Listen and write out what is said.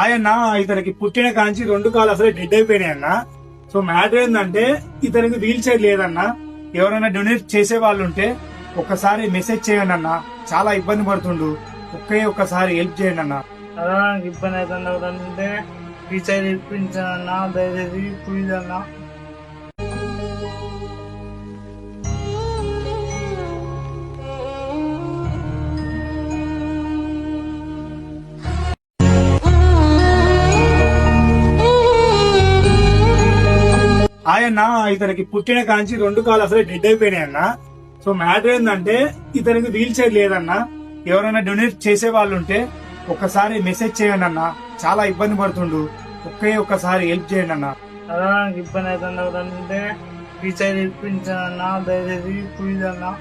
ఆయన ఇతనికి పుట్టిన కాంచి 2 కాలు అసలు డెడ్ అయిపోయినాయి అన్న. సో మ్యాటర్ ఏంటంటే ఇతనికి వీల్ చైర్ లేదన్న. ఎవరైనా డొనేట్ చేసే వాళ్ళు ఉంటే ఒక్కసారి మెసేజ్ చేయండి అన్న. చాలా ఇబ్బంది పడుతుండు, ఒక్కసారి హెల్ప్ చేయండి అన్న. అలా నాకు ఇబ్బంది అవుతుందంటే టీచర్ ఇప్పించానన్నా, దయచేసి ప్లీజ్ అన్నా. ఆయన ఇతనికి పుట్టిన కాంచి 2 కాలు అసలు డెడ్ అయిపోయినాయి అన్న. సో మ్యాటర్ ఏంటంటే ఇతనికి వీల్ చైర్ లేదన్న. ఎవరైనా డొనేట్ చేసే వాళ్ళు ఉంటే ఒక్కసారి మెసేజ్ చేయండి అన్న. చాలా ఇబ్బంది పడుతుండు, ఒక్కసారి హెల్ప్ చేయండి అన్న. అలా నాకు ఇబ్బంది అవుతుందంటే టీచర్ ఇప్పించానన్నా, దయచేసి ప్లీజ్ అన్నా.